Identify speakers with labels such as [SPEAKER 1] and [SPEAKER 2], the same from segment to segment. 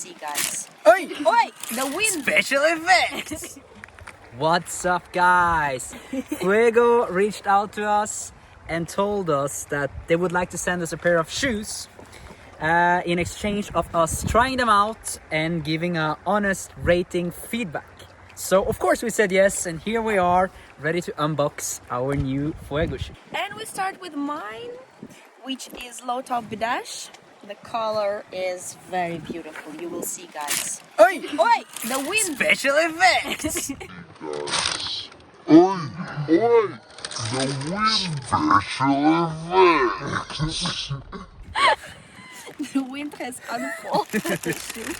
[SPEAKER 1] See guys.
[SPEAKER 2] Oi!
[SPEAKER 1] Oi! The wind!
[SPEAKER 2] Special effects! What's up, guys? Fuego reached out to us and told us that they would like to send us a pair of shoes in exchange of us trying them out and giving an honest rating feedback. So of course we said yes, and here we are ready to unbox our new Fuego shoe.
[SPEAKER 1] And we start with mine, which is low top bidash. The color is very beautiful. You will see, guys.
[SPEAKER 2] Oi!
[SPEAKER 1] Oi! The wind!
[SPEAKER 2] Special effects!
[SPEAKER 3] Oi, oi, the wind special effects.
[SPEAKER 1] The wind has unfolded the shoe.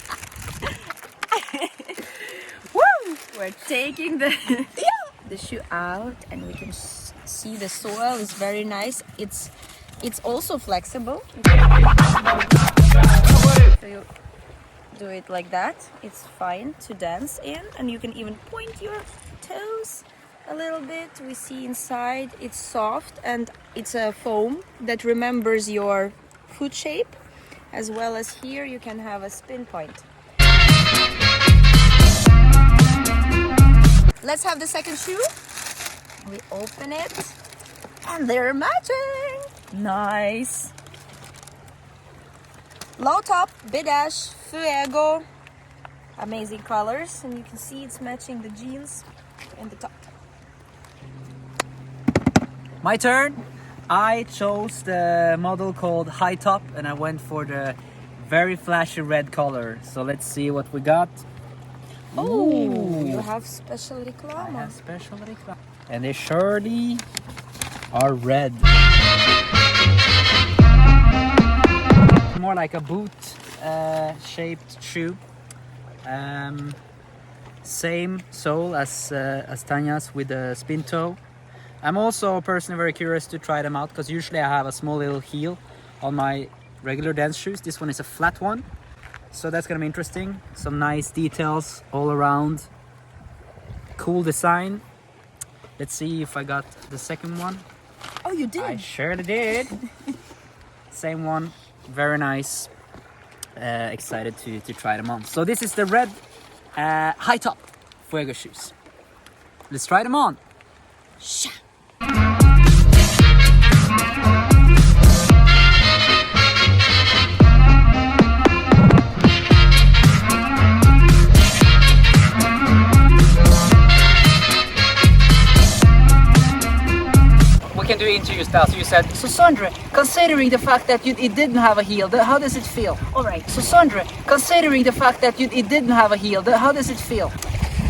[SPEAKER 1] Woo! We're taking the shoe out, and we can see the sole is very nice. It's also flexible. So you do it like that. It's fine to dance in, and you can even point your toes a little bit. We see inside it's soft, and it's a foam that remembers your foot shape, as well as here you can have a spin point. Let's have the second shoe. We open it, and they're matching. Nice. Low top, bidash, Fuego. Amazing colors, and you can see it's matching the jeans and the top.
[SPEAKER 2] My turn. I chose the model called High Top, and I went for the very flashy red color. So let's see what we got.
[SPEAKER 1] Oh, you have special
[SPEAKER 2] I
[SPEAKER 1] reclama.
[SPEAKER 2] have special reclama. And they surely are red. More like a boot shaped shoe. Same sole as Tanya's with the spin toe. I'm also personally very curious to try them out, because usually I have a small little heel on my regular dance shoes. This one is a flat one, so that's gonna be interesting. Some nice details all around. Cool design. Let's see if I got the second one.
[SPEAKER 1] Oh, you did?
[SPEAKER 2] I surely did. Same one, very nice. Excited to try them on. So this is the red high top Fuego shoes. Let's try them on.
[SPEAKER 1] Sha.
[SPEAKER 2] Can do interview style. So you said, so Sondre, considering the fact that it didn't have a heel, how does it feel? All right. So Sondre, considering the fact that it didn't have a heel, how does it feel?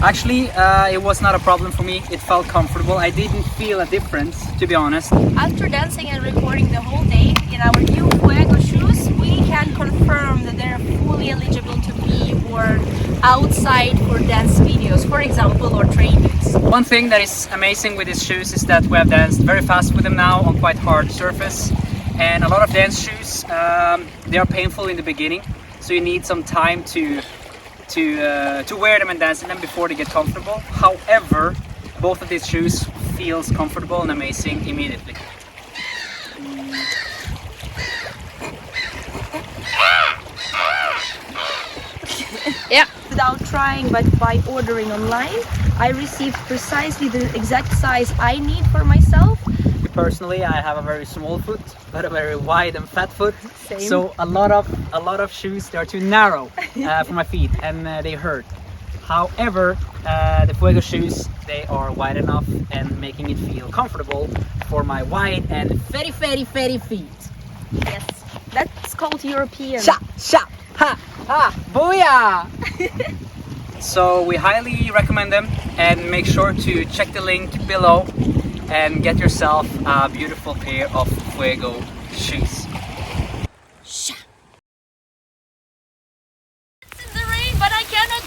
[SPEAKER 2] Actually, it was not a problem for me. It felt comfortable. I didn't feel a difference, to be honest.
[SPEAKER 1] After dancing and recording the whole day in our new Fuego shoes, we can confirm that they're fully eligible to be worn outside for dance videos, for example, or trainings.
[SPEAKER 2] One thing that is amazing with these shoes is that we have danced very fast with them now on quite hard surface. And a lot of dance shoes, they are painful in the beginning, so you need some time to wear them and dance in them before they get comfortable. However, both of these shoes feels comfortable and amazing immediately.
[SPEAKER 1] Yeah. Without trying, but by ordering online, I received precisely the exact size I need for myself.
[SPEAKER 2] Personally, I have a very small foot, but a very wide and fat foot.
[SPEAKER 1] Same.
[SPEAKER 2] So a lot of shoes, they are too narrow for my feet, and they hurt. However, the Fuego shoes, they are wide enough and making it feel comfortable for my wide and very feet.
[SPEAKER 1] Yes, that's called European.
[SPEAKER 2] Sha, sha, ha, ha, booyah! So we highly recommend them, and make sure to check the link below and get yourself a beautiful pair of Fuego shoes.
[SPEAKER 1] Sha. It's in the rain, but I cannot